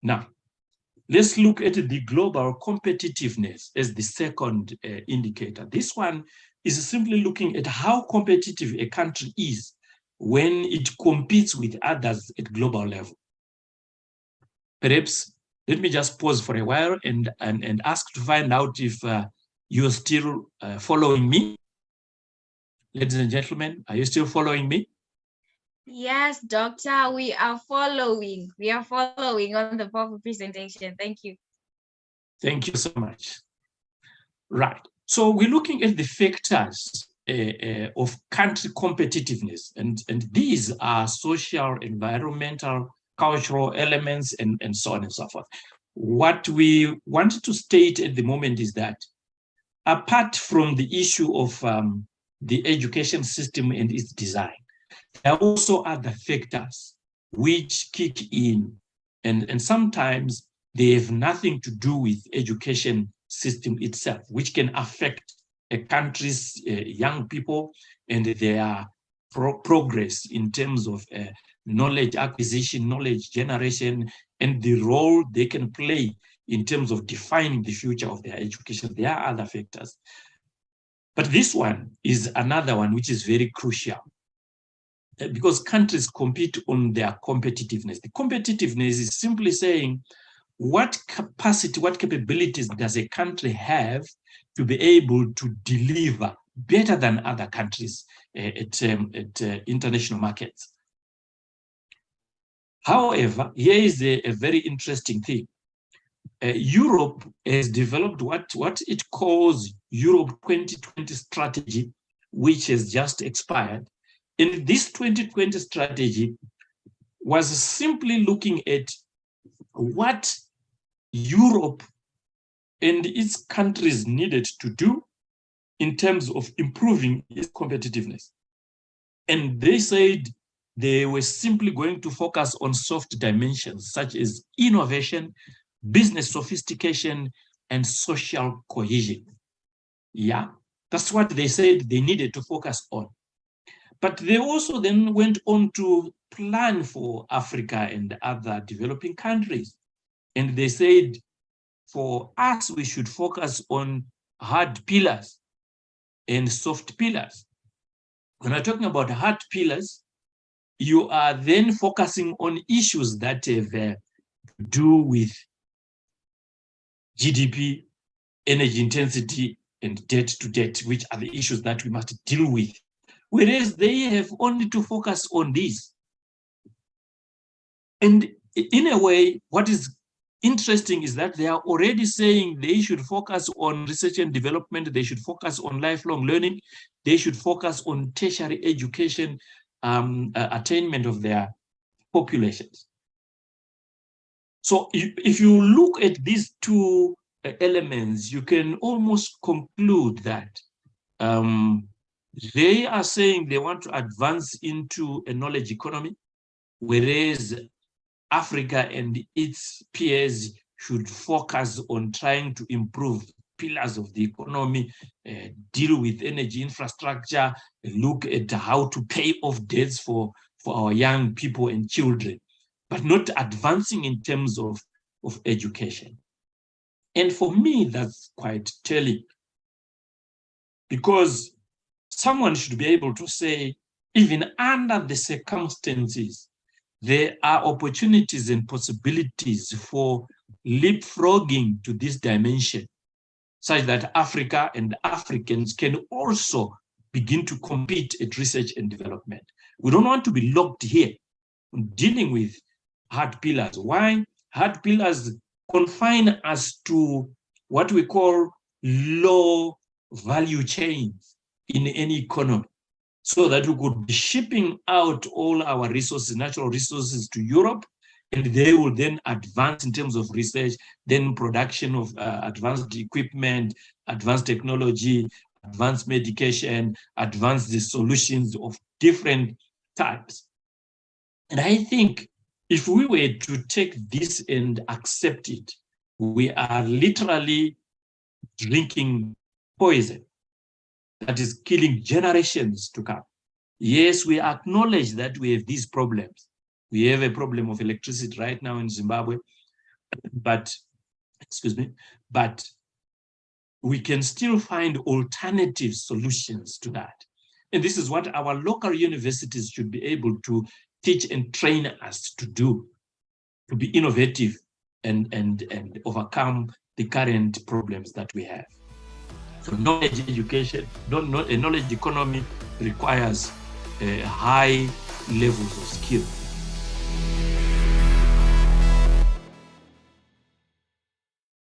Now, let's look at the global competitiveness as the second indicator. This one is simply looking at how competitive a country is when it competes with others at global level. Perhaps let me just pause for a while and ask to find out if you're still following me. Ladies and gentlemen, are you still following me? Yes, doctor, we are following. We are following on the PowerPoint presentation. Thank you. Thank you so much. Right. So we're looking at the factors of country competitiveness, and these are social, environmental, cultural elements, and so on and so forth. What we wanted to state at the moment is that apart from the issue of the education system and its design, there are also other factors which kick in, and sometimes they have nothing to do with education system itself, which can affect a country's young people and their progress in terms of knowledge acquisition, knowledge generation, and the role they can play in terms of defining the future of their education. There are other factors. But this one is another one which is very crucial, because countries compete on their competitiveness. The competitiveness is simply saying what capacity, what capabilities does a country have to be able to deliver better than other countries at international markets. However, here is a very interesting thing. Europe has developed what it calls Europe 2020 strategy, which has just expired. And this 2020 strategy was simply looking at what Europe and its countries needed to do in terms of improving its competitiveness. And they said they were simply going to focus on soft dimensions such as innovation, business sophistication, and social cohesion. Yeah, that's what they said they needed to focus on. But they also then went on to plan for Africa and other developing countries. And they said, for us, we should focus on hard pillars and soft pillars. When I'm talking about hard pillars, you are then focusing on issues that have to do with GDP, energy intensity, and debt to debt, which are the issues that we must deal with. Whereas they have only to focus on this. And in a way, what is interesting is that they are already saying they should focus on research and development, they should focus on lifelong learning, they should focus on tertiary education, attainment of their populations. So if you look at these two elements, you can almost conclude that they are saying they want to advance into a knowledge economy, whereas Africa and its peers should focus on trying to improve pillars of the economy, deal with energy infrastructure, look at how to pay off debts for our young people and children, but not advancing in terms of education. And for me, that's quite telling, because someone should be able to say, even under the circumstances, there are opportunities and possibilities for leapfrogging to this dimension, such that Africa and Africans can also begin to compete at research and development. We don't want to be locked here dealing with hard pillars. Why? Hard pillars confine us to what we call low value chains in any economy, so that we could be shipping out all our resources, natural resources, to Europe, and they will then advance in terms of research, then production of advanced equipment, advanced technology, advanced medication, advanced solutions of different types. And I think if we were to take this and accept it, we are literally drinking poison that is killing generations to come. Yes, we acknowledge that we have these problems. We have a problem of electricity right now in Zimbabwe. but, excuse me, but we can still find alternative solutions to that. And this is what our local universities should be able to teach and train us to do, to be innovative and overcome the current problems that we have. So knowledge education, a knowledge economy requires high levels of skill.